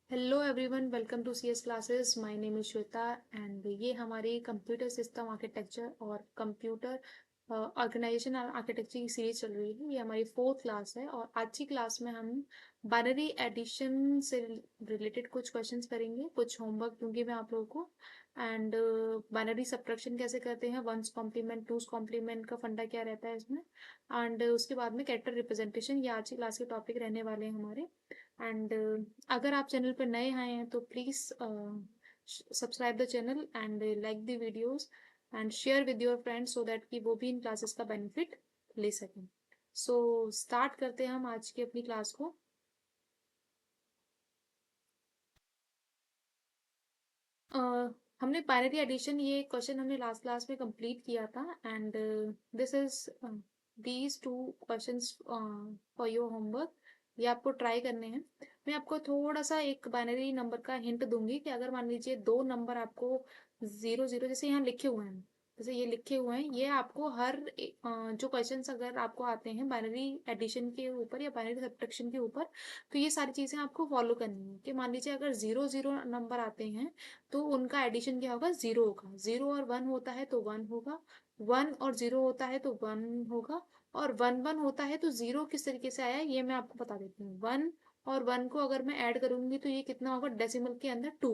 Hello everyone, welcome to CS classes. My name is Shweta and ये हमारी computer system architecture और computer organisation architecture की series चल रही है। ये हमारी फोर्थ क्लास है और आज की क्लास में हम बाइनरी एडिशन से रिलेटेड कुछ क्वेश्चंस करेंगे, कुछ होमवर्क दूंगी मैं आप लोगों को। एंड बाइनरी सब्ट्रैक्शन कैसे करते हैं, वंस कॉम्प्लीमेंट टूस कॉम्प्लीमेंट का फंडा क्या रहता है इसमें। एंड उसके बाद में कैरेक्टर रिप्रेजेंटेशन, ये आज की क्लास के टॉपिक रहने वाले हैं हमारे। एंड अगर आप चैनल पर नए आए हैं तो please subscribe the channel and like the videos and share with your friends so that कि वो भी इन क्लासेस का बेनिफिट ले सकें। सो स्टार्ट करते हैं हम आज की अपनी क्लास को। हमने बाइनरी एडिशन, ये क्वेश्चन हमने लास्ट क्लास में कंप्लीट किया था and this is these two questions for your homework. ये आपको ट्राई करने हैं। मैं आपको थोड़ा सा एक बाइनरी नंबर का हिंट दूंगी कि अगर मान लीजिए दो नंबर आपको जीरो जीरो जैसे यहाँ लिखे हुए हैं, जैसे ये लिखे हुए हैं, ये आपको जो क्वेश्चंस अगर आपको आते हैं बाइनरी एडिशन के ऊपर या बाइनरी सब्ट्रैक्शन के ऊपर, तो ये सारी चीजें आपको फॉलो करनी है। कि मान लीजिए अगर जीरो जीरो नंबर आते हैं तो उनका एडिशन क्या होगा, जीरो होगा। जीरो और वन होता है तो वन होगा, वन और जीरो होता है तो वन होगा, और वन वन होता है तो जीरो किस तरीके से आया है ये मैं आपको बता देती हूँ। वन और वन को अगर मैं ऐड करूंगी तो ये कितना होगा, डेसिमल के अंदर टू।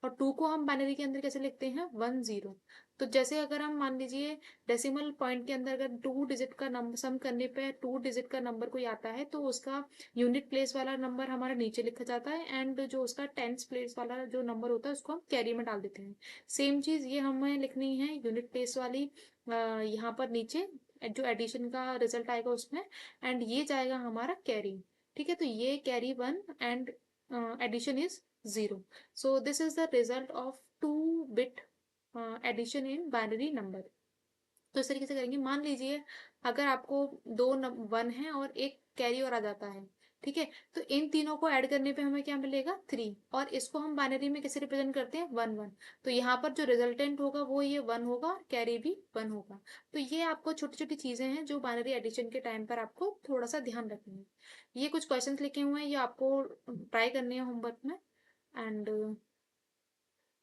और टू को हम बाइनरी के अंदर कैसे लिखते हैं, वन जीरो। तो जैसे अगर हम मान लीजिए डेसिमल पॉइंट के अंदर अगर टू डिजिट का नंबर सम करने पे टू डिजिट का नंबर कोई आता है तो उसका यूनिट प्लेस वाला नंबर हमारा नीचे लिखा जाता है एंड जो उसका टेंस प्लेस वाला जो नंबर होता है उसको हम कैरी में डाल देते हैं। सेम चीज ये हमें लिखनी है, यूनिट प्लेस वाली यहाँ पर नीचे जो एडिशन का रिजल्ट आएगा उसमें, एंड ये जाएगा हमारा कैरी। ठीक है, तो ये carry one and addition is zero. So this is the result of two bit addition in binary number. तो इस तरीके से करेंगे। मान लीजिए अगर आपको दो वन है और एक कैरी और आ जाता है, ठीक है, तो इन तीनों को ऐड करने पे हमें क्या मिलेगा, थ्री। और इसको हम बाइनरी में कैसे रिप्रेजेंट करते हैं, वन वन। तो यहाँ पर जो रिजल्टेंट होगा वो ये वन होगा, कैरी भी वन होगा। तो ये आपको छोटी छोटी चीजें हैं जो बाइनरी एडिशन के टाइम पर आपको थोड़ा सा ध्यान रखनी है। ये कुछ क्वेश्चंस लिखे हुए हैं, ये आपको ट्राई करने हैं होमवर्क में। एंड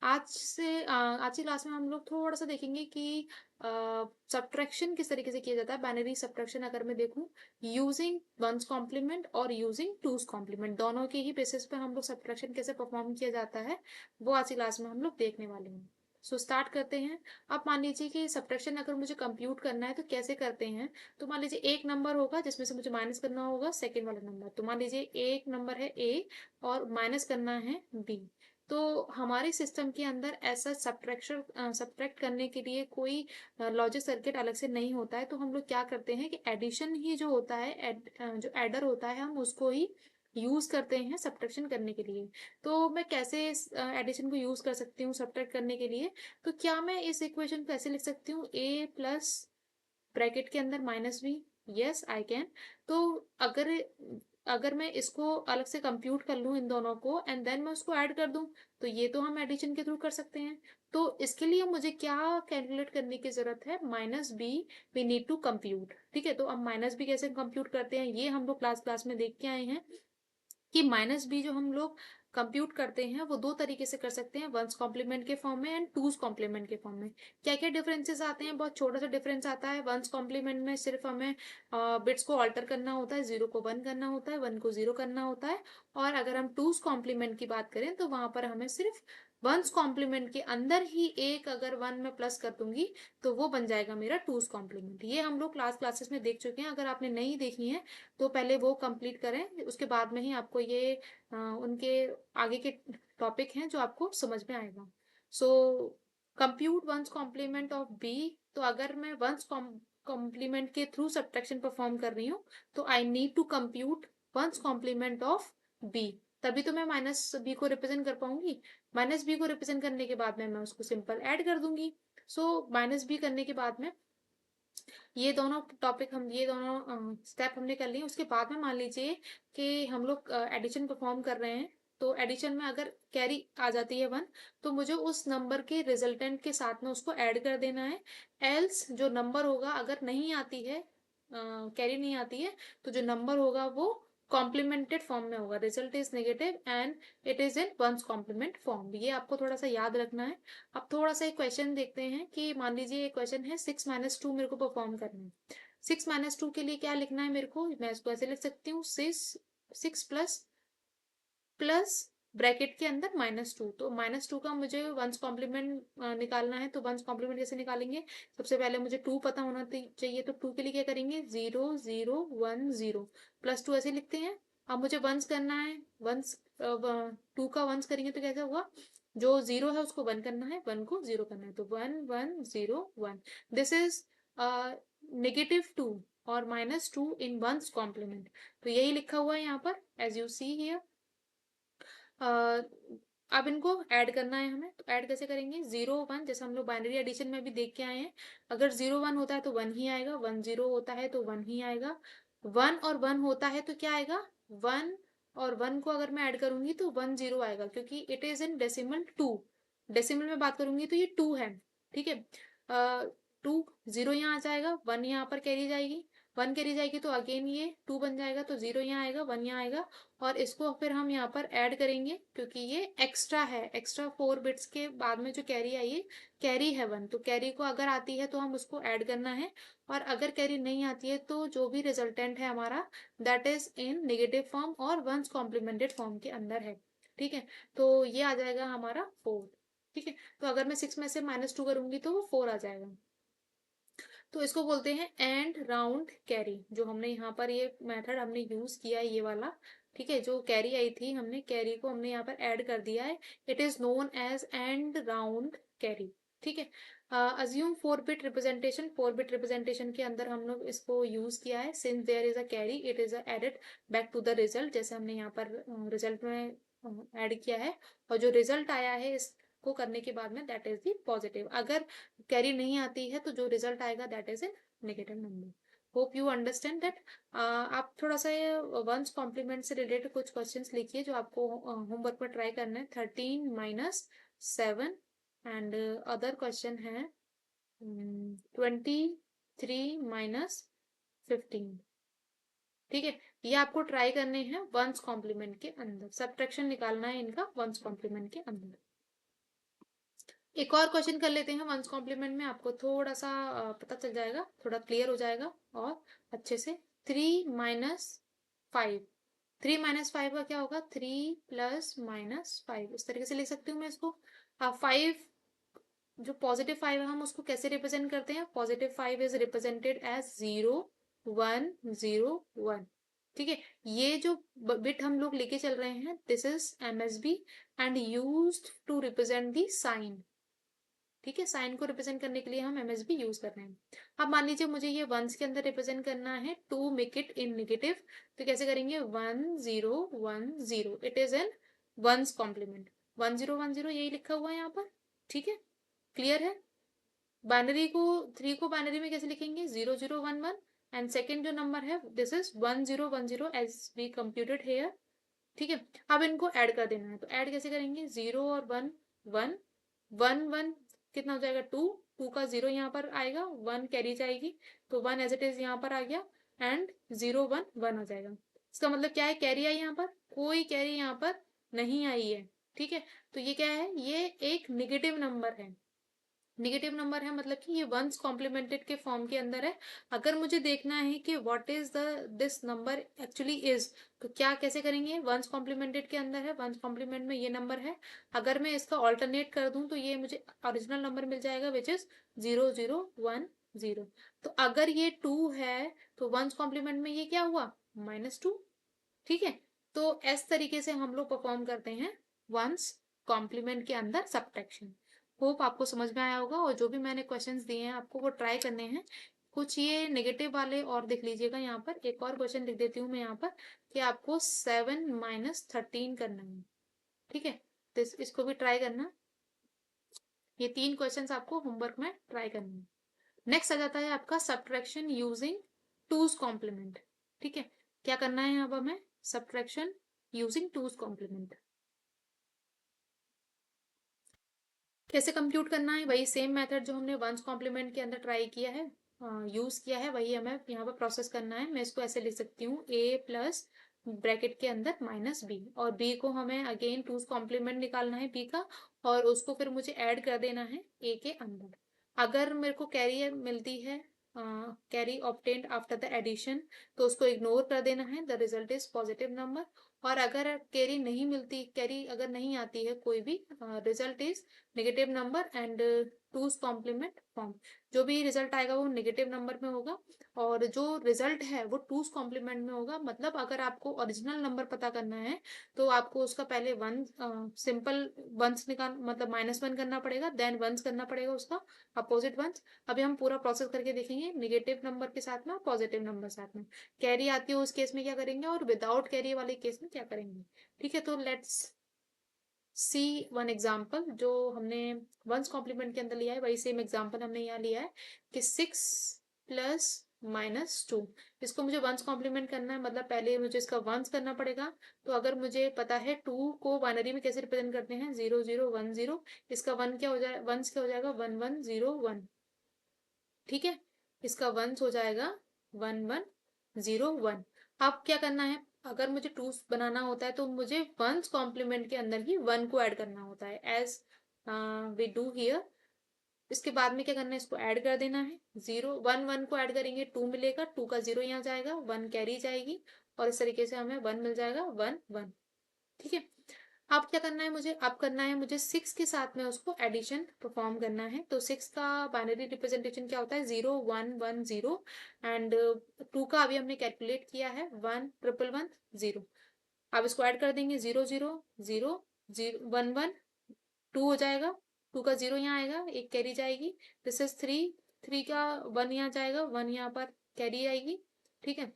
आज की क्लास में हम लोग थोड़ा सा देखेंगे कि सब्ट्रैक्शन किस तरीके से किया जाता है। बाइनरी सब्ट्रैक्शन अगर मैं देखूं यूजिंग वंस कॉम्प्लीमेंट और यूजिंग टूज कॉम्प्लीमेंट, दोनों के ही बेसिस पे हम लोग सब्ट्रैक्शन कैसे परफॉर्म किया जाता है वो आज की क्लास में हम लोग देखने वाले हैं। सो स्टार्ट करते हैं। अब मान लीजिए कि सब्ट्रैक्शन अगर मुझे कंप्यूट करना है तो कैसे करते हैं। तो मान लीजिए एक नंबर होगा जिसमें से मुझे माइनस करना होगा सेकेंड वाला नंबर। तो मान लीजिए एक नंबर है ए और माइनस करना है बी। तो हमारे सिस्टम के अंदर ऐसा सब्ट्रैक्ट करने के लिए कोई लॉजिक सर्किट अलग से नहीं होता है। तो हम लोग क्या करते हैं कि एडिशन ही जो होता है, जो एडर होता है, हम उसको ही यूज करते हैं सब्ट्रैक्शन करने के लिए। तो मैं कैसे एडिशन को यूज कर सकती हूँ सब्ट्रैक्ट करने के लिए। तो क्या मैं इस इक्वेशन को ऐसे लिख सकती हूँ, ए प्लस ब्रैकेट के अंदर minus B. Yes I can. तो अगर अगर मैं इसको अलग से कंप्यूट कर लूँ इन दोनों को एंड देन मैं उसको ऐड कर दूं, तो ये तो हम एडिशन के थ्रू कर सकते हैं। तो इसके लिए मुझे क्या कैलकुलेट करने की जरूरत है, minus B we need to compute. ठीक है, तो अब माइनस बी कैसे कंप्यूट करते हैं ये हम लोग क्लास क्लास में देख के आए हैं कि माइनस बी जो हम लोग कंप्यूट करते हैं वो दो तरीके से कर सकते हैं, वंस कॉम्प्लीमेंट के फॉर्म में एंड टूज कॉम्प्लीमेंट के फॉर्म में। क्या क्या डिफरेंसेस आते हैं, बहुत छोटा सा डिफरेंस आता है। वंस कॉम्प्लीमेंट में सिर्फ हमें बिट्स को ऑल्टर करना होता है, जीरो को वन करना होता है, वन को जीरो करना होता है। और अगर हम टूज कॉम्प्लीमेंट की बात करें तो वहां पर हमें सिर्फ वंस कॉम्प्लीमेंट के अंदर ही एक अगर वन में प्लस कर दूंगी तो वो बन जाएगा मेरा टूज कॉम्प्लीमेंट। ये हम लोग क्लासेस में देख चुके हैं। अगर आपने नहीं देखी है तो पहले वो कंप्लीट करें, उसके बाद में ही आपको ये उनके आगे के टॉपिक हैं जो आपको समझ में आएगा। So compute one's complement of B. तो अगर मैं वंस कॉम्प्लीमेंट के थ्रू सब्ट्रैक्शन परफॉर्म कर रही हूँ तो I need to compute one's complement of B. तभी तो मैं माइनस बी को रिप्रेजेंट कर पाऊंगी। माइनस बी को रिप्रेजेंट करने के बाद में मैं उसको सिंपल ऐड कर दूंगी। सो माइनस बी करने के बाद में ये दोनों टॉपिक, हम ये दोनों स्टेप हमने कर लिए। उसके बाद में मान लीजिए कि हम लोग एडिशन परफॉर्म कर रहे हैं, तो एडिशन में अगर कैरी आ जाती है वन तो मुझे उस नंबर के रिजल्टेंट के साथ में उसको ऐड कर देना है। एल्स जो नंबर होगा, अगर नहीं आती है कैरी नहीं आती है, तो जो नंबर होगा वो कॉम्प्लीमेंटेड फॉर्म में होगा, result is negative and it is in one's complement form. ये आपको थोड़ा सा याद रखना है। अब थोड़ा सा एक क्वेश्चन देखते हैं कि मान लीजिए एक क्वेश्चन है 6 - 2 मेरे को परफॉर्म करना है। 6 - 2 के लिए क्या लिखना है मेरे को, मैं इसको ऐसे लिख सकती हूँ, 6 प्लस ब्रैकेट के अंदर -2। तो -2 का मुझे वंस कॉम्प्लीमेंट निकालना है। तो वंस कॉम्प्लीमेंट कैसे निकालेंगे, सबसे पहले मुझे 2 पता होना चाहिए। तो 2 के लिए क्या करेंगे, 0 0 1 0 +2 ऐसे लिखते हैं। अब मुझे वंस करना है, वंस 2 का वंस करेंगे तो कैसे होगा, जो 0 है उसको 1 करना है, 1 को 0 करना है। तो 1 1 0 1, दिस इज -2 और -2 इन वंस कॉम्प्लीमेंट। तो यही लिखा हुआ है यहाँ पर, एज यू सी हियर। अब इनको ऐड करना है हमें। तो ऐड कैसे करेंगे, 0 1, जैसे हम लोग बाइनरी एडिशन में भी देख के आए हैं, अगर 0 1 होता है तो 1 ही आएगा, 1 0 होता है तो 1 ही आएगा, 1 और 1 होता है तो क्या आएगा, 1 और 1 को अगर मैं ऐड करूंगी तो 1 0 आएगा, क्योंकि it is in decimal 2। Decimal में बात करूंगी तो ये 2 है, ठीक है। 2 0 यहाँ आ जाएगा, 1 यहाँ पर कैरी जाएगी, 1 कैरी जाएगी तो अगेन ये 2 बन जाएगा, तो 0 यहाँ आएगा, 1 यहाँ आएगा, और इसको फिर हम यहाँ पर ऐड करेंगे, क्योंकि ये एक्स्ट्रा है। एक्स्ट्रा 4 बिट्स के बाद में जो कैरी आई है, कैरी है 1, तो कैरी को अगर आती है तो हम उसको ऐड करना है, और अगर कैरी नहीं आती है तो जो भी रिजल्टेंट है हमारा, that is in negative form और वंस कॉम्प्लीमेंटेड फॉर्म के अंदर है, ठीक है। तो ये आ जाएगा हमारा 4, ठीक है। तो अगर मैं 6 में से -2 करूंगी तो वो 4 आ जाएगा। तो इसको बोलते हैं एंड राउंड कैरी। जो हमने यहाँ पर ये मेथड हमने यूज किया है, ये वाला, ठीक है। जो कैरी आई थी, हमने कैरी को हमने यहाँ पर ऐड कर दिया है, it is known as end around carry, ठीक है। Assume 4 bit representation, 4 bit representation के अंदर हम लोग इसको यूज किया है, since there is a carry it is added back to the result, जैसे हमने यहाँ पर रिजल्ट में ऐड किया है, और जो रिजल्ट आया है इसको करने के बाद में दैट इज द पॉजिटिव। अगर कैरी नहीं आती है तो जो रिजल्ट आएगा that is a negative number. Hope you understand that. आप थोड़ा सा ये वंस कॉम्प्लीमेंट से रिलेटेड कुछ क्वेश्चंस लिखिए जो आपको होमवर्क में ट्राई करना है। 13 - 7 एंड अदर क्वेश्चन है 23 - 15, ठीक है। ये आपको ट्राई करने हैं वंस कॉम्प्लीमेंट के अंदर, सब्ट्रैक्शन निकालना है इनका वंस कॉम्प्लीमेंट के अंदर। एक और क्वेश्चन कर लेते हैं वंस कॉम्प्लीमेंट में, आपको थोड़ा सा पता चल जाएगा, थोड़ा क्लियर हो जाएगा और अच्छे से। 3 - 5, 3 - 5 का क्या होगा, 3 + -5, इस तरीके से लिख सकती हूँ मैं इसको। 5, जो पॉजिटिव 5 है हम उसको कैसे रिप्रेजेंट करते हैं, पॉजिटिव 5 इज रिप्रेजेंटेड एज 0 1 0 1, ठीक है। ये जो बिट हम लोग लेके चल रहे हैं, this is MSB and used to represent the sign, ठीक है। साइन को रिप्रेजेंट करने के लिए हम MSB यूज कर रहे हैं। अब मान लीजिए मुझे ये वंस के अंदर रिप्रेजेंट करना है to make it in negative, तो कैसे करेंगे, 1 0 1 0, it is an one's complement. 1 0 1 0 यही लिखा हुआ है यहाँ पर, ठीक है, क्लियर है। बाइनरी को 3 को बाइनरी में कैसे लिखेंगे, 0 0 1 1, एंड सेकेंड जो नंबर है this is 1 0 1 0 as we computed here, ठीक है। अब इनको ऐड कर देना है, तो ऐड कैसे करेंगे, 0 और 1 1 1 1 कितना हो जाएगा, 2, 2 का 0 यहाँ पर आएगा, 1 कैरी जाएगी, तो 1 एज इट इज यहाँ पर आ गया, एंड 0 1 1 आ जाएगा। इसका मतलब क्या है, कैरी आई यहाँ पर, कोई कैरी यहाँ पर नहीं आई है, ठीक है। तो ये क्या है, ये एक निगेटिव नंबर है। निगेटिव नंबर है मतलब कि ये वंस कॉम्प्लीमेंटेड के फॉर्म के अंदर है। अगर मुझे देखना है कि what is the this number actually is, तो क्या कैसे करेंगे, वंस कॉम्प्लीमेंटेड के अंदर है, वंस कॉम्प्लीमेंट में ये नंबर है, अगर मैं इसका ऑल्टरनेट कर दूं तो ये मुझे ओरिजिनल नंबर मिल जाएगा विच इज 0 0 1 0। तो अगर ये 2 है तो वंस कॉम्प्लीमेंट में ये क्या हुआ, -2, ठीक है। तो इस तरीके से हम लोग परफॉर्म करते हैं वंस कॉम्प्लीमेंट के अंदर सब्ट्रैक्शन। होप आपको समझ में आया होगा, और जो भी मैंने क्वेश्चंस दिए हैं आपको वो ट्राई करने हैं। कुछ ये नेगेटिव वाले और देख लीजिएगा, यहाँ पर एक और क्वेश्चन लिख देती हूँ मैं यहाँ पर, कि आपको 7 - 13 करना है, ठीक है। तो इसको भी ट्राई करना। ये 3 क्वेश्चंस आपको होमवर्क में ट्राई करना है। नेक्स्ट आ जाता है आपका सब्ट्रैक्शन यूजिंग टूज कॉम्प्लीमेंट, ठीक है। क्या करना है अब हमें, सब्ट्रैक्शन यूजिंग टूज कॉम्प्लीमेंट कैसे कंप्यूट करना है, वही सेम मेथड जो हमने वंस कॉम्प्लीमेंट के अंदर ट्राई किया है, यूज किया है, वही हमें यहाँ पर प्रोसेस करना है। मैं इसको ऐसे लिख सकती हूँ, a + ब्रैकेट के अंदर माइनस बी, और बी को हमें अगेन टूज कॉम्प्लीमेंट निकालना है बी का, और उसको फिर मुझे ऐड कर देना है ए के अंदर। अगर मेरे को कैरी मिलती है, carry obtained after the addition, तो उसको इग्नोर कर देना है, the result is positive number. और अगर कैरी नहीं मिलती, कैरी अगर नहीं आती है कोई भी, result is negative number and two's complement form. जो भी रिजल्ट आएगा वो नेगेटिव नंबर में होगा, और जो रिजल्ट है वो टूज कॉम्प्लीमेंट में होगा। मतलब अगर आपको ओरिजिनल नंबर पता करना है तो आपको उसका पहले वन सिंपल वंस निकाल, मतलब -1 करना पड़ेगा, देन वंस करना पड़ेगा उसका अपोजिट वंस। अभी हम पूरा प्रोसेस करके देखेंगे, नेगेटिव नंबर के साथ में और पॉजिटिव नंबर साथ में। कैरी आती है उस केस में क्या करेंगे, और विदाउट कैरी वाले केस में क्या करेंगे। ठीक है, तो लेट्स सी वन एग्जाम्पल। जो हमने वंस कॉम्प्लीमेंट के अंदर लिया है वही सेम एग्जाम्पल हमने यहाँ लिया है कि 6 प्लस -2। इसको मुझे वंस कॉम्प्लीमेंट करना है, मतलब पहले मुझे इसका वंस करना पड़ेगा। तो अगर मुझे पता है 2 को बाइनरी में कैसे रिप्रेजेंट करते हैं, 0 0 1 0, इसका वन क्या हो जाए, वंस क्या हो जाएगा, 1 1 0 1। ठीक है, इसका वंस हो जाएगा 1 1 0 1। अब क्या करना है, अगर मुझे टू बनाना होता है तो मुझे वंस कॉम्प्लीमेंट के अंदर ही 1 को ऐड करना होता है, एज वी डू हियर। इसके बाद में क्या करना है, इसको ऐड कर देना है, 0 1 1 को ऐड करेंगे 2 मिलेगा, 2 का 0 यहाँ जाएगा, 1 कैरी जाएगी, और इस तरीके से हमें 1 मिल जाएगा, 1 1। ठीक है, अब क्या करना है मुझे, अब करना है मुझे 6 के साथ में उसको एडिशन परफॉर्म करना है। तो 6 का बाइनरी रिप्रेजेंटेशन क्या होता है, 0 1 1 0, एंड 2 का अभी हमने कैलकुलेट किया है 1 1 1 0। अब इसको ऐड कर देंगे, 0 0 0 0 1 1, 2 हो जाएगा, 2 का 0 यहाँ आएगा, एक कैरी जाएगी, दिस इज 3, 3 का 1 यहाँ जाएगा, 1 यहाँ पर कैरी आएगी। ठीक है,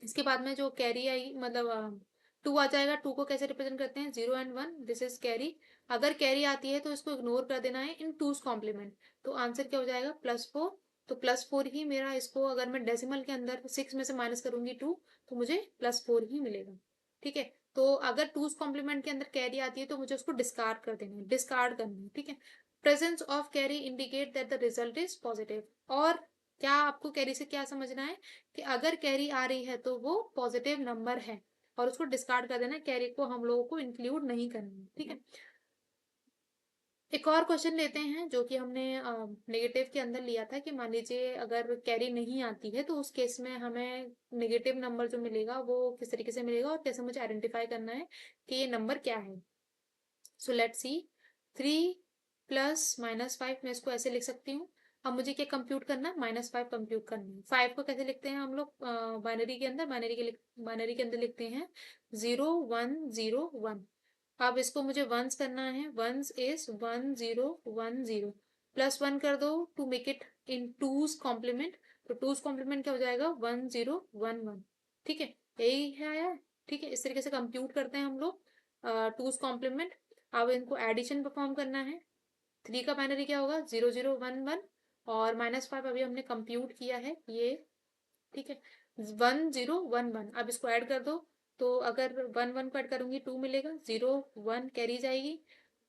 इसके बाद में जो कैरी आई, मतलब 2 आ जाएगा, 2 को कैसे रिप्रेजेंट करते हैं, 0 एंड 1, दिस इज कैरी। अगर कैरी आती है तो इसको इग्नोर कर देना है इन टूज कॉम्प्लीमेंट। तो आंसर क्या हो जाएगा, +4। तो +4 ही मेरा, इसको अगर मैं डेसिमल के अंदर 6 में से माइनस करूंगी 2, तो मुझे +4 ही मिलेगा। ठीक है, तो अगर टूज कॉम्प्लीमेंट के अंदर कैरी आती है तो मुझे उसको डिस्कार्ड कर देना है, डिस्कार्ड करना है। ठीक है, presence of carry indicate that the result is positive. और क्या आपको कैरी से क्या समझना है, कि अगर कैरी आ रही है तो वो पॉजिटिव नंबर है, और उसको डिस्कार्ड कर देना, कैरी को हम लोगों को इंक्लूड नहीं करना है। ठीक है, एक और क्वेश्चन लेते हैं जो कि हमने नेगेटिव के अंदर लिया था, कि मान लीजिए अगर कैरी नहीं आती है तो उस केस में हमें नेगेटिव नंबर जो मिलेगा वो किस तरीके से मिलेगा, और कैसे मुझे आइडेंटिफाई करना है कि ये नंबर क्या है। सो लेट्स सी, 3 प्लस -5, मैं इसको ऐसे लिख सकती हूँ। अब मुझे क्या कंप्यूट करना है, -5 कंप्यूट करना है। 5 को कैसे लिखते हैं हम लोग बाइनरी के अंदर, बाइनरी के अंदर लिखते हैं 0 1 0 1। अब इसको मुझे वंस करना है, वंस इज 1 0 1 0, +1 कर दो to make it in two's complement. तो टूज कॉम्प्लीमेंट क्या हो जाएगा, 1 0 1 1। ठीक है, यही है यार। ठीक है, इस तरीके से कंप्यूट करते हैं हम लोग टूज कॉम्प्लीमेंट। अब इनको एडिशन परफॉर्म करना है, 3 का बाइनरी क्या होगा, 0 0 1 1, और -5 अभी हमने कंप्यूट किया है ये। ठीक है, 1 0 1 1, अब इसको ऐड कर दो। तो अगर 1 1 को ऐड करूंगी 2 मिलेगा, 0 1 कैरी जाएगी,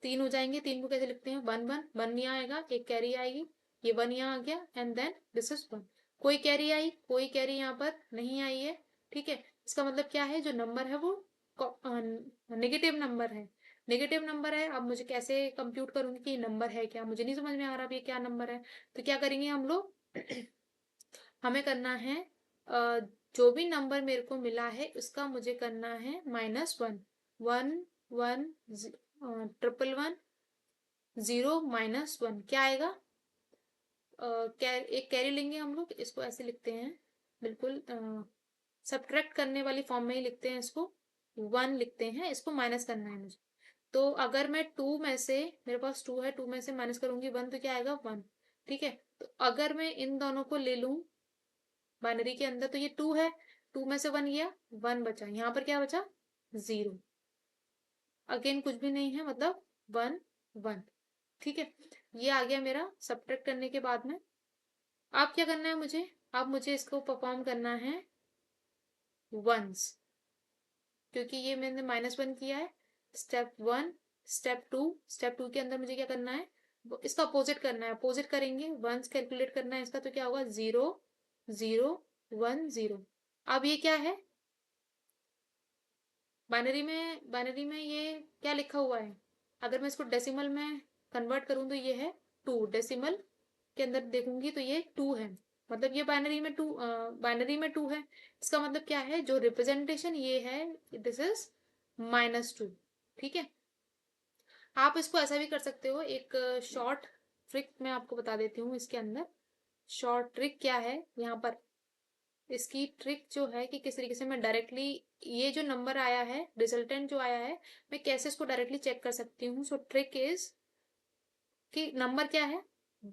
3 हो जाएंगे, 3 को कैसे लिखते हैं, 1 1 1 यहाँ आएगा, एक कैरी आएगी, ये 1 यहाँ आ गया, एंड देन दिस इज 1। कोई कैरी आई, कोई कैरी यहाँ पर नहीं आई है। ठीक है, इसका मतलब क्या है, जो नंबर है वो नेगेटिव नंबर है, नेगेटिव नंबर है। अब मुझे कैसे कंप्यूट करूंगी कि नंबर है क्या, मुझे नहीं समझ में आ रहा अब ये क्या नंबर है। तो क्या करेंगे हम लोग हमें करना है, जो भी नंबर मेरे को मिला है उसका मुझे करना है -1, 1 1 1 1 0 -1, क्या आएगा, एक कैरी लेंगे हम लोग, इसको ऐसे लिखते हैं, बिल्कुल सब्ट्रैक्ट करने वाली फॉर्म में ही लिखते हैं इसको, 1 लिखते हैं, इसको माइनस करना है मुझे। तो अगर मैं 2 में से, मेरे पास 2 है, 2 में से माइनस करूंगी 1, तो क्या आएगा, 1। ठीक है, तो अगर मैं इन दोनों को ले लूं बाइनरी के अंदर, तो ये 2 है, 2 में से 1 गया, 1 बचा, यहाँ पर क्या बचा, 0। अगेन कुछ भी नहीं है, मतलब 1 1। ठीक है, ये आ गया मेरा सब्ट्रैक्ट करने के बाद में। अब क्या करना है मुझे, अब मुझे इसको परफॉर्म करना है वंस, क्योंकि ये मैंने -1 किया है। स्टेप 1, स्टेप टू के अंदर मुझे क्या करना है, इसका अपोजिट करना है, अपोजिट करेंगे, वंस कैलकुलेट करना है इसका, तो क्या होगा, 0 0 1 0। अब ये क्या है, बाइनरी में ये क्या लिखा हुआ है, अगर मैं इसको डेसिमल में कन्वर्ट करूँ तो ये है 2, डेसिमल के अंदर देखूंगी तो ये 2 है, मतलब ये बाइनरी में 2 है। इसका मतलब क्या है, जो रिप्रेजेंटेशन ये है, दिस इज -2। ठीक है, आप इसको ऐसा भी कर सकते हो, एक शॉर्ट ट्रिक मैं आपको बता देती हूँ इसके अंदर। शॉर्ट ट्रिक क्या है यहाँ पर, इसकी ट्रिक जो है कि किस तरीके से मैं डायरेक्टली ये जो नंबर आया है, रिजल्टेंट जो आया है, मैं कैसे इसको डायरेक्टली चेक कर सकती हूँ। सो ट्रिक इज कि नंबर क्या है,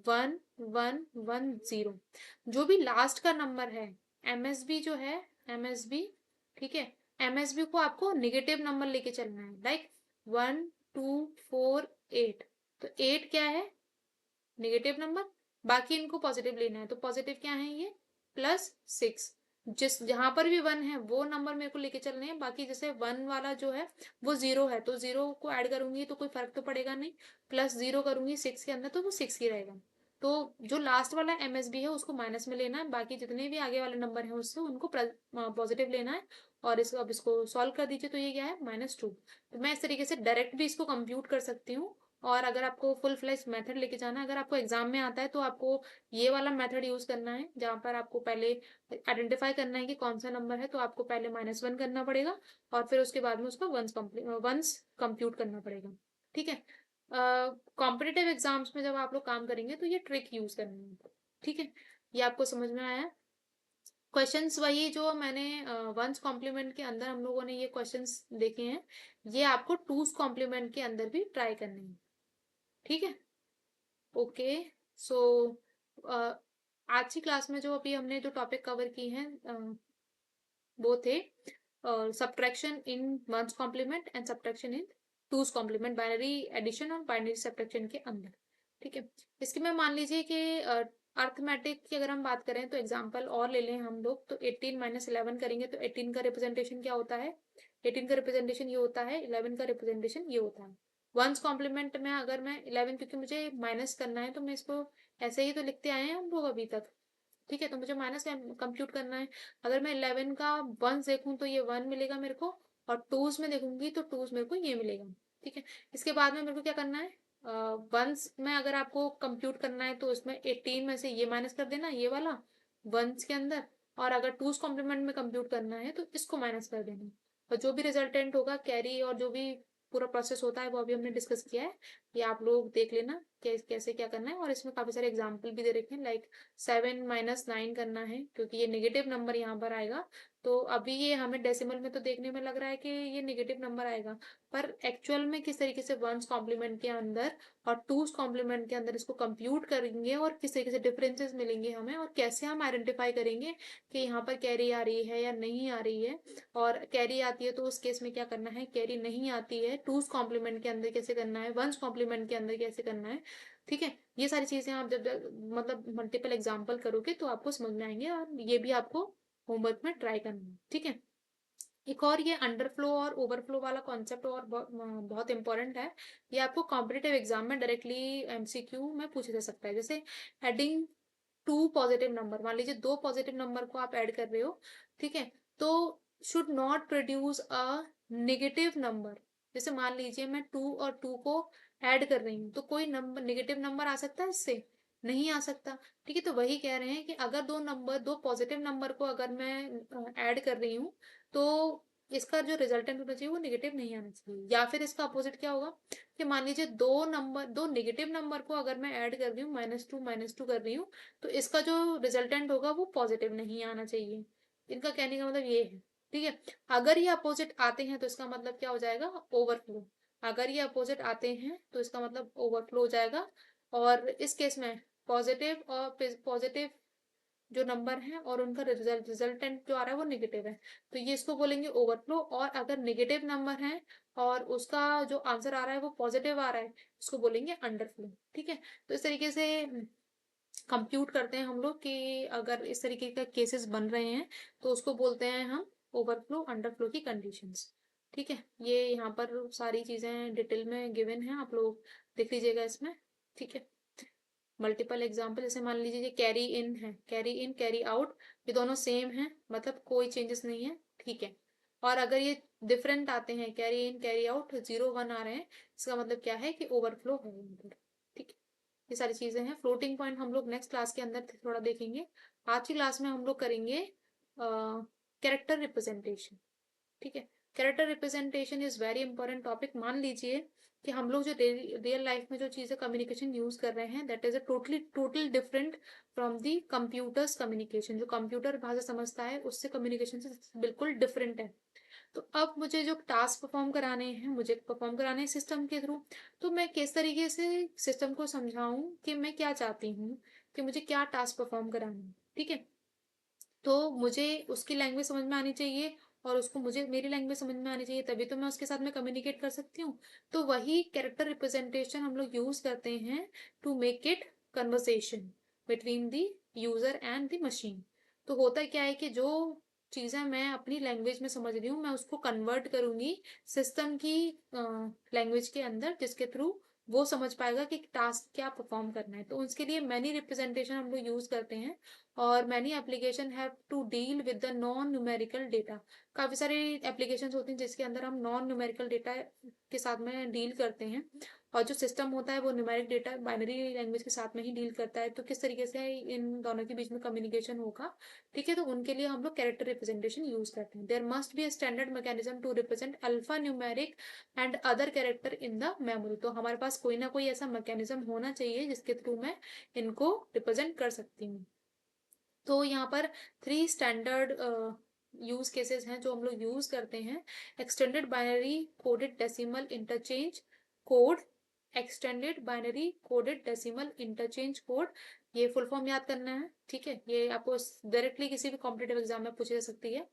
1110, जो भी लास्ट का नंबर है, एमएसबी जो है, एमएसबी, ठीक है, एमएसबी को आपको निगेटिव नंबर लेके चलना है, लाइक 1248, तो 8 क्या है, नेगेटिव नंबर, बाकी इनको पॉजिटिव लेना है, तो पॉजिटिव क्या है ये, +6। जिस जहां पर भी 1 है वो नंबर मेरे को लेके चलने हैं, बाकी जैसे 1 वाला जो है वो 0 है तो 0 को ऐड करूंगी तो कोई फर्क तो पड़ेगा नहीं, +0 करूंगी 6 के अंदर तो वो 6 ही रहेगा। तो जो लास्ट वाला एमएसबी है उसको माइनस में लेना है, बाकी जितने भी आगे वाले नंबर हैं उससे उनको पॉजिटिव लेना है। और इसको अब इसको सॉल्व कर दीजिए, तो ये क्या है, -2। तो मैं इस तरीके से डायरेक्ट भी इसको कंप्यूट कर सकती हूँ। और अगर आपको फुल फ्लेज मेथड लेके जाना है, अगर आपको एग्जाम में आता है तो आपको ये वाला मेथड यूज करना है, जहां पर आपको पहले आइडेंटिफाई करना है कि कौन सा नंबर है, तो आपको पहले -1 करना पड़ेगा और फिर उसके बाद में उसको वंस कंप्यूट करना पड़ेगा। ठीक है, कॉम्पिटिटिव एग्जाम्स में जब आप लोग काम करेंगे तो ये ट्रिक यूज करनी है। ठीक है, ये आपको समझ में आया। क्वेश्चंस वही जो मैंने वंस कॉम्प्लीमेंट के अंदर हम लोगों ने ये क्वेश्चंस देखे हैं, ये आपको टूस कॉम्प्लीमेंट के अंदर भी ट्राई करने हैं। ठीक है, ओके। सो आज की क्लास में जो अभी हमने जो टॉपिक कवर की हैं, वो थे subtraction in one's complement and subtraction in two's complement, binary addition और बाइनरी सब्ट्रैक्शन के अंदर। ठीक है, इसके में मान लीजिए कि अर्थमेटिक की अगर हम बात करें तो एग्जांपल और ले लें हम लोग, तो 18 - 11 करेंगे तो 18 का रिप्रेजेंटेशन क्या होता है, 18 का रिप्रेजेंटेशन ये होता है, 11 का रिप्रेजेंटेशन ये होता है। वंस कॉम्प्लीमेंट में अगर मैं 11, क्योंकि मुझे माइनस करना है तो मैं इसको ऐसे ही तो लिखते आए हैं हम लोग अभी तक। ठीक है, तो मुझे माइनस कंप्यूट करना है। अगर मैं 11 का वंस देखूं तो ये 1 मिलेगा मेरे को, और टूज में देखूंगी तो टूज मेरे को ये मिलेगा। ठीक है, इसके बाद में मेरे को क्या करना है, वंस में अगर आपको कंप्यूट करना है तो उसमें 18 में से ये माइनस कर देना, ये वाला वंस के अंदर, और अगर टूज कॉम्प्लीमेंट में कंप्यूट करना है तो इसको माइनस कर देना, और जो भी रिजल्टेंट होगा कैरी और जो भी पूरा प्रोसेस होता है वो अभी हमने डिस्कस किया है, ये आप लोग देख लेना कैसे क्या करना है। और इसमें काफी सारे एग्जाम्पल भी दे रखे हैं, लाइक 7 - 9 करना है, क्योंकि ये नेगेटिव नंबर यहाँ पर आएगा। तो अभी ये हमें डेसिमल में तो देखने में लग रहा है कि ये नेगेटिव नंबर आएगा, पर एक्चुअल में किस तरीके से वंस कॉम्प्लीमेंट के अंदर और टूस कॉम्प्लीमेंट के अंदर इसको कंप्यूट करेंगे और किस तरीके से डिफरेंसेस मिलेंगे हमें, और कैसे हम आइडेंटिफाई करेंगे कि यहाँ पर कैरी आ रही है या नहीं आ रही है, और कैरी आती है तो उस केस में क्या करना है, कैरी नहीं आती है टूस कॉम्प्लीमेंट के अंदर कैसे करना है, वंस कॉम्प्लीमेंट के अंदर कैसे करना है। ठीक है, ये सारी चीजें आप जब मतलब मल्टीपल एग्जाम्पल करोगे तो आपको समझ में आएंगे, और ये भी आपको होमवर्क में ट्राई करना है। ठीक है, एक और ये अंडरफ्लो और ओवरफ्लो वाला कॉन्सेप्ट और बहुत इंपॉर्टेंट है, ये आपको कॉम्पिटेटिव एग्जाम में डायरेक्टली एमसीक्यू में पूछा जा सकता है। जैसे एडिंग 2 पॉजिटिव नंबर, मान लीजिए 2 पॉजिटिव नंबर को आप ऐड कर रहे हो, ठीक है, तो should not produce a negative number. जैसे मान लीजिए मैं 2 और 2 को ऐड कर रही हूँ तो कोई नंबर नेगेटिव नंबर आ सकता है इससे, नहीं आ सकता। ठीक है, तो वही कह रहे हैं कि अगर 2 पॉजिटिव नंबर को अगर मैं ऐड कर रही हूँ तो इसका जो रिजल्टेंट होना चाहिए वो नेगेटिव नहीं आना चाहिए, या फिर इसका अपोजिट क्या होगा, कि मान लीजिए 2 नेगेटिव नंबर को अगर मैं ऐड कर रही हूँ, -2 कर रही हूँ, तो इसका जो रिजल्टेंट होगा वो पॉजिटिव नहीं आना चाहिए। इनका कहने का मतलब ये है। ठीक है, अगर ये अपोजिट आते हैं तो इसका मतलब क्या हो जाएगा, ओवरफ्लो। अगर ये अपोजिट आते हैं तो इसका मतलब ओवरफ्लो हो जाएगा, और इस केस में पॉजिटिव जो नंबर है और उनका रिजल्टेंट जो आ रहा है वो नेगेटिव है, तो ये इसको बोलेंगे ओवरफ्लो। और अगर नेगेटिव नंबर है और उसका जो आंसर आ रहा है वो पॉजिटिव आ रहा है, इसको बोलेंगे अंडरफ्लो। ठीक है, तो इस तरीके से कंप्यूट करते हैं हम लोग कि अगर इस तरीके का केसेस बन रहे हैं तो उसको बोलते हैं हम ओवरफ्लो अंडरफ्लो की कंडीशंस। ठीक है, ये यहाँ पर सारी चीजें डिटेल में गिवन है, आप लोग देख लीजिएगा इसमें। ठीक है, मल्टीपल एग्जाम्पल, जैसे मान लीजिए ये कैरी इन है, कैरी इन कैरी आउट, ये दोनों सेम है, मतलब कोई चेंजेस नहीं है। ठीक है, और अगर ये डिफरेंट आते हैं, कैरी इन कैरी आउट 0 1 आ रहे हैं, इसका मतलब क्या है कि ओवरफ्लो है यहाँ पर। ठीक है, ये सारी चीजें हैं। फ्लोटिंग पॉइंट हम लोग नेक्स्ट क्लास के अंदर थोड़ा देखेंगे। आज की क्लास में हम लोग करेंगे कैरेक्टर रिप्रेजेंटेशन। ठीक है, character representation is very important topic. मान लीजिए कि हम लोग जो रियल लाइफ में जो चीजें कम्युनिकेशन यूज कर रहे हैं that is a total different from the computers communication. जो कंप्यूटर भाषा समझता है उससे कम्युनिकेशन से बिल्कुल डिफरेंट है। तो अब मुझे जो टास्क परफॉर्म कराने हैं, मुझे परफॉर्म कराने हैं सिस्टम के थ्रू, तो मैं किस तरीके से सिस्टम को समझाऊं कि मैं क्या चाहती हूँ, कि मुझे क्या टास्क परफॉर्म कराना है। ठीक है, तो मुझे उसकी लैंग्वेज समझ में आनी चाहिए और उसको मुझे मेरी लैंग्वेज समझ में आनी चाहिए, तभी तो मैं उसके साथ में कम्युनिकेट कर सकती हूँ। तो वही कैरेक्टर रिप्रेजेंटेशन हम लोग यूज करते हैं to make it conversation between the user and the machine. तो होता क्या है कि जो चीजें मैं अपनी लैंग्वेज में समझ रही हूँ मैं उसको कन्वर्ट करूंगी सिस्टम की लैंग्वेज के अंदर, जिसके थ्रू वो समझ पाएगा कि टास्क क्या परफॉर्म करना है। तो उसके लिए मैनी रिप्रेजेंटेशन हम लोग यूज करते हैं। और many application have to deal with the non numerical data. काफ़ी सारी एप्लीकेशंस होती हैं जिसके अंदर हम नॉन न्यूमेरिकल डेटा के साथ में डील करते हैं, और जो सिस्टम होता है वो न्यूमेरिक डेटा बाइनरी लैंग्वेज के साथ में ही डील करता है। तो किस तरीके से इन दोनों के बीच में कम्युनिकेशन होगा, ठीक है, तो उनके लिए हम लोग कैरेक्टर रिप्रेजेंटेशन यूज करते हैं। There must be a standard mechanism to represent alpha numeric and other character in the memory. तो हमारे पास कोई ना कोई ऐसा मैकेनिज्म होना चाहिए जिसके थ्रू मैं इनको रिप्रेजेंट कर सकती हूँ। तो यहाँ पर 3 स्टैंडर्ड यूज केसेस हैं जो हम लोग यूज करते हैं। Extended binary coded decimal interchange code. Extended binary coded decimal interchange code, ये फुल फॉर्म याद करना है। ठीक है, ये आपको डायरेक्टली किसी भी कॉम्पिटेटिव एग्जाम में पूछी जा सकती है।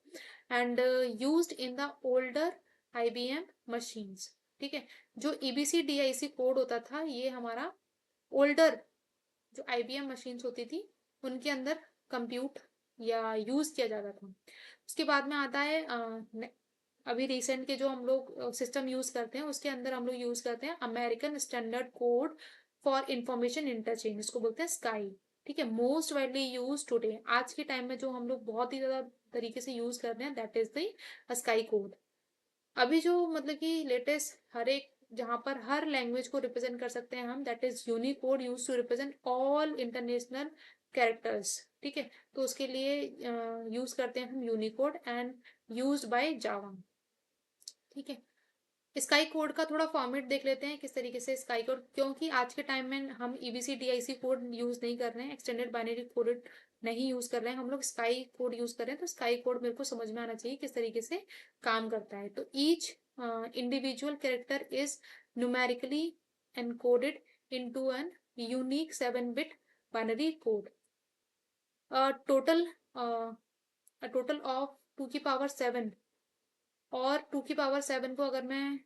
And used in the older IBM machines. ठीक है, जो EBC DIC कोड होता था ये हमारा ओल्डर जो IBM मशीन्स होती थी उनके अंदर कंप्यूट या यूज किया जाता था। उसके बाद में आता है अभी रिसेंट के जो हम लोग सिस्टम यूज करते हैं उसके अंदर हम लोग यूज करते हैं American standard code for information interchange, इसको बोलते हैं स्काई। ठीक है, मोस्ट वाइडली यूज टुडे, आज के टाइम में जो हम लोग बहुत ही ज्यादा तरीके से यूज कर रहे हैं that is the sky code. अभी जो मतलब कि लेटेस्ट हर एक जहाँ पर हर लैंग्वेज को रिप्रेजेंट कर सकते हैं हम, that is unicode use to represent all international characters. ठीक है, तो उसके लिए यूज करते हैं हम unicode and used by Java. ठीक है, स्काई कोड का थोड़ा फॉर्मेट देख लेते हैं किस तरीके से स्काई कोड, क्योंकि आज के टाइम में हम EBC DIC कोड यूज नहीं कर रहे हैं, एक्सटेंडेड बाइनरी कोड नहीं यूज कर रहे हैं, हम लोग स्काई कोड यूज कर रहे हैं। तो स्काई कोड मेरे को समझ में आना चाहिए किस तरीके से काम करता है। तो each individual character is numerically encoded into an unique 7 bit binary code. Total total of 2 की पावर 7, और 2 की पावर 7 को अगर मैं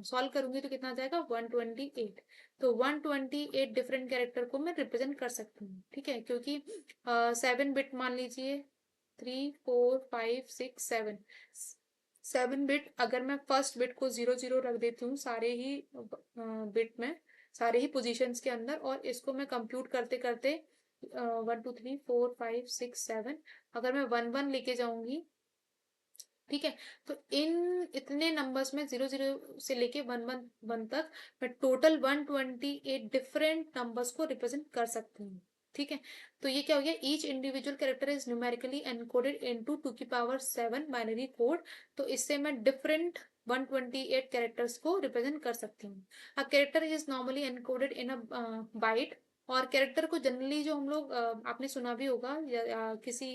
सॉल्व करूंगी तो कितना आ जाएगा 128। तो 128 डिफरेंट कैरेक्टर को मैं रिप्रेजेंट कर सकती हूँ। ठीक है, क्योंकि 7 बिट मान लीजिए 3 4 5 6 7, 7 बिट अगर मैं फर्स्ट बिट को 0 0 रख देती हूँ सारे ही बिट में, सारे ही पोजीशंस के अंदर, और इसको मैं कंप्यूट करते करते 1 2 3 4 5 6 7 अगर मैं 1 1 लेके जाऊंगी, ठीक है, तो इन इतने नंबर्स में 0 0 से लेके 1 1 1 तक मैं टोटल 128 डिफरेंट नंबर्स को रिप्रेजेंट कर सकती हूँ। ठीक है, तो ये क्या हो गया, each individual character is numerically encoded into 2 की पावर 7 बाइनरी कोड। तो इससे मैं डिफरेंट 128 कैरेक्टर्स को रिप्रेजेंट कर सकती हूँ। A character is normally encoded in a byte. और कैरेक्टर को जनरली जो हम लोग आपने सुना भी होगा या किसी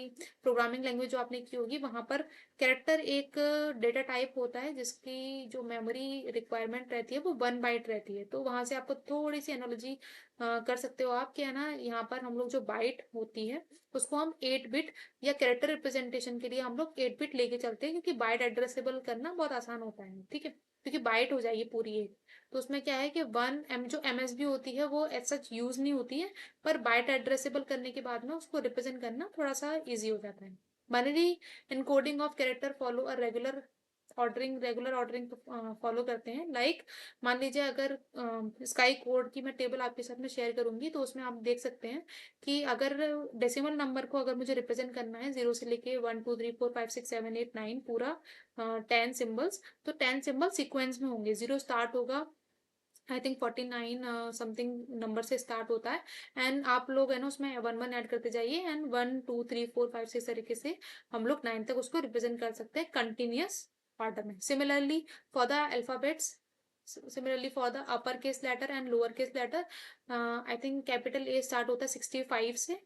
प्रोग्रामिंग लैंग्वेज जो आपने की होगी वहां पर कैरेक्टर एक डेटा टाइप होता है जिसकी जो मेमोरी रिक्वायरमेंट रहती है वो 1 बाइट रहती है। तो वहां से आपको थोड़ी सी एनालॉजी कर सकते हो आप, क्या है ना, यहाँ पर हम लोग जो बाइट होती है उसको हम 8 बिट, या कैरेक्टर रिप्रेजेंटेशन के लिए हम लोग 8 बिट लेके चलते हैं, क्योंकि बाइट एड्रेसेबल करना बहुत आसान होता है। ठीक है, क्योंकि बाइट हो जाएगी पूरी एक। तो उसमें क्या है कि 1 M जो MSB होती है वो एज सच यूज नहीं होती है, पर बाइट एड्रेसेबल करने के बाद में उसको रिप्रेजेंट करना थोड़ा सा ईजी हो जाता है। Binary encoding of character follow a regular ordering, regular ordering follow करते हैं। लाइक मान लीजिए अगर स्काई कोड की मैं टेबल आपके साथ में शेयर करूंगी, तो उसमें आप देख सकते हैं कि अगर डेसिमल नंबर को अगर मुझे रिप्रेजेंट करना है 0 से लेके 1 2 3 4 5 6 7 8 9 पूरा 10 सिंबल्स, तो 10 सिंबल सीक्वेंस में होंगे। 0 स्टार्ट होगा, आई थिंक 49 समथिंग नंबर से स्टार्ट होता है, एंड आप लोग है ना उसमें 1 1 ऐड करते जाइए, एंड 1 2 3 4 5 6 तरीके से हम लोग 9 तक उसको रिप्रेजेंट कर सकते हैं कंटिन्यूअस ऑर्डर में। Similarly for the alphabets, similarly for the upper case letter and lower case letter, I think capital A start होता है 65 से,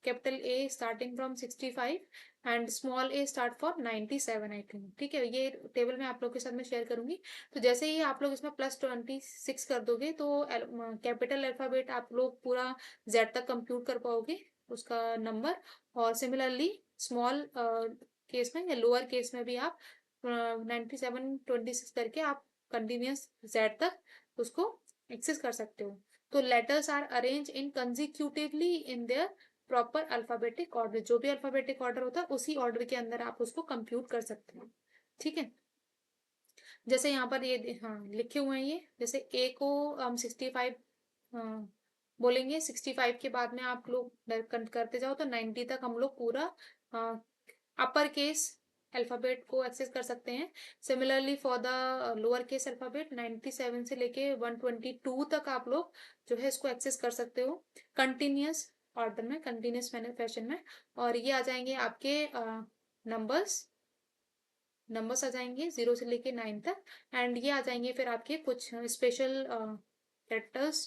capital A starting from 65 and small a start for 97 I think. ठीक है, ये table मैं आप लोग के साथ में शेयर करूंगी। तो जैसे ही आप लोग इसमें +26 कर दोगे तो कैपिटल अल्फाबेट आप लोग पूरा Z तक कंप्यूट कर पाओगे उसका नंबर, और सिमिलरली स्मॉल केस में या लोअर केस में भी आप 97 26 करके आप कंटिन्यूअस Z तक उसको एक्सेस कर सकते हो। तो letters are arrange in consecutively in their proper alphabetic order, जो भी अल्फाबेटिक ऑर्डर होता है उसी ऑर्डर के अंदर आप उसको कंप्यूट कर सकते हो। ठीक है, जैसे यहाँ पर ये हाँ लिखे हुए हैं, ये जैसे ए को हम 65 बोलेंगे, 65 के बाद में आप लोग करते जाओ तो 90 तक हम लोग पूरा अपर केस अल्फाबेट को एक्सेस कर सकते हैं। Similarly for the lower case alphabet 97 से लेके 122 तक आप लोग जो है इसको एक्सेस कर सकते हो कंटिन्यूअस ऑर्डर में, कंटिन्यूअस फैशन में। और ये आ जाएंगे आपके नंबर्स आ जाएंगे 0 से लेके 9 तक, एंड ये आ जाएंगे फिर आपके कुछ स्पेशल कैरेक्टर्स,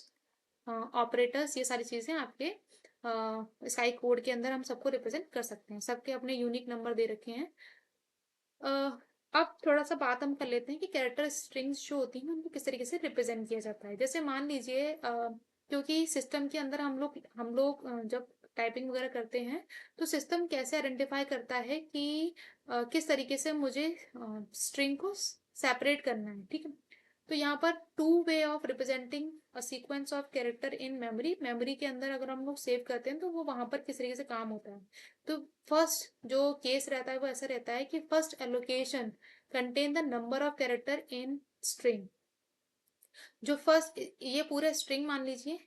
ऑपरेटर्स, ये सारी चीजें आपके स्काई कोड के अंदर हम सबको रिप्रेजेंट कर सकते हैं। सबके अपने यूनिक नंबर दे रखे हैं। अब थोड़ा सा बात हम कर लेते हैं कि कैरेक्टर स्ट्रिंग्स जो होती हैं उनको किस तरीके से रिप्रेजेंट किया जाता है। जैसे मान लीजिए क्योंकि सिस्टम के अंदर हम लोग जब टाइपिंग वगैरह करते हैं तो सिस्टम कैसे आइडेंटिफाई करता है कि किस तरीके से मुझे स्ट्रिंग को सेपरेट करना है। ठीक है, तो यहाँ पर 2 way of representing a sequence of character in memory. Memory के अंदर अगर हम लोग सेव करते हैं तो वो वहां पर किस तरीके से काम होता है। तो फर्स्ट जो केस रहता है वो ऐसा रहता है कि first allocation contain the number of character in string. जो फर्स्ट, ये पूरा स्ट्रिंग मान लीजिए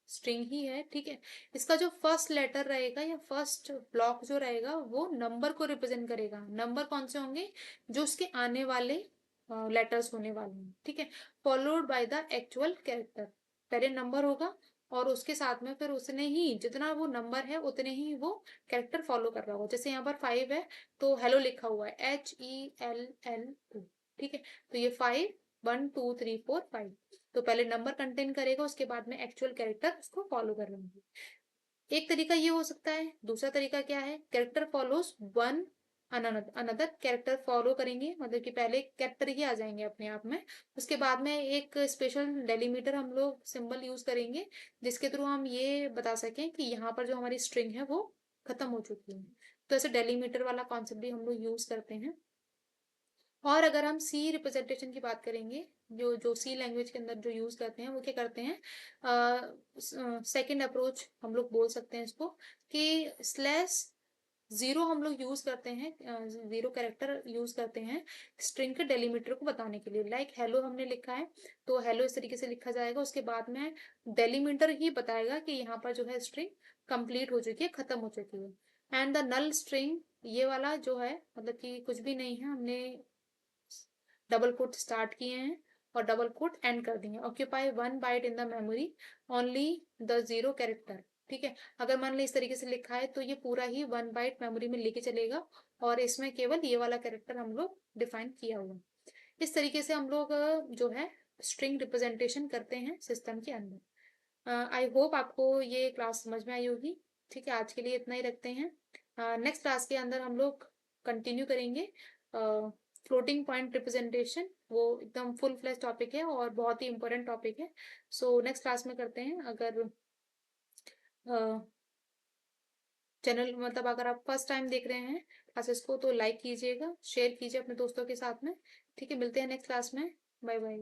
स्ट्रिंग ही है, ठीक है, इसका जो फर्स्ट लेटर रहेगा या फर्स्ट ब्लॉक जो रहेगा वो नंबर को रिप्रेजेंट करेगा। नंबर कौन से होंगे, जो उसके आने वाले लेटर्स होने वाले हैं। ठीक है, followed by the actual character. पहले नंबर होगा और उसके साथ में फिर उसने ही जितना वो नंबर है उतने ही वो कैरेक्टर फॉलो कर रहा होगा। जैसे यहाँ पर 5 है तो हेलो लिखा हुआ है HELL2। ठीक है, तो ये 5 1 2 3 4 5, तो पहले नंबर कंटेन करेगा, उसके बाद में एक्चुअल कैरेक्टर उसको फॉलो कर लेंगे। एक तरीका ये हो सकता है। दूसरा तरीका क्या है, character follows one another character follow करेंगे, मतलब कि पहले कैरेक्टर ही आ जाएंगे अपने आप में, उसके बाद में एक स्पेशल डेलीमीटर हम लोग सिंबल यूज करेंगे जिसके थ्रू हम ये बता सकें कि यहाँ पर जो हमारी स्ट्रिंग है वो खत्म हो चुकी है। तो ऐसे डेलीमीटर वाला कॉन्सेप्ट भी हम लोग यूज करते हैं। और अगर हम सी रिप्रेजेंटेशन की बात करेंगे, जो जो सी लैंग्वेज के अंदर जो यूज करते हैं वो क्या करते हैं, सेकंड अप्रोच हम लोग बोल सकते हैं इसको, कि /0 हम लोग यूज करते हैं, 0 कैरेक्टर यूज करते हैं स्ट्रिंग के डेलीमीटर को बताने के लिए। लाइक हेलो हमने लिखा है तो हेलो इस तरीके से लिखा जाएगा, उसके बाद में डेलीमीटर ही बताएगा कि यहाँ पर जो है स्ट्रिंग कंप्लीट हो चुकी है, खत्म हो चुकी है। एंड द नल स्ट्रिंग, ये वाला जो है मतलब कि कुछ भी नहीं है, हमने डबल कोट स्टार्ट किए हैं और डबल कोट एंड कर दिए। Occupy 1 byte in the memory only the 0 character. ठीक है, अगर मान ली इस तरीके से लिखा है तो ये पूरा ही 1 बाइट मेमोरी में लेके चलेगा और इसमें केवल ये वाला कैरेक्टर हम लोग डिफाइन किया हुआ। इस तरीके से हम लोग जो है स्ट्रिंग रिप्रेजेंटेशन करते हैं सिस्टम के अंदर। आई होप आपको ये क्लास समझ में आई होगी। ठीक है, आज के लिए इतना ही रखते हैं। नेक्स्ट क्लास के अंदर हम लोग कंटिन्यू करेंगे फ्लोटिंग पॉइंट रिप्रेजेंटेशन। वो एकदम फुल फ्लेश टॉपिक है और बहुत ही इंपॉर्टेंट टॉपिक है। सो नेक्स्ट क्लास में करते हैं। अगर चैनल मतलब अगर आप फर्स्ट टाइम देख रहे हैं क्लासेस को तो लाइक कीजिएगा, शेयर कीजिए अपने दोस्तों के साथ में। ठीक है, मिलते हैं नेक्स्ट क्लास में। Bye bye.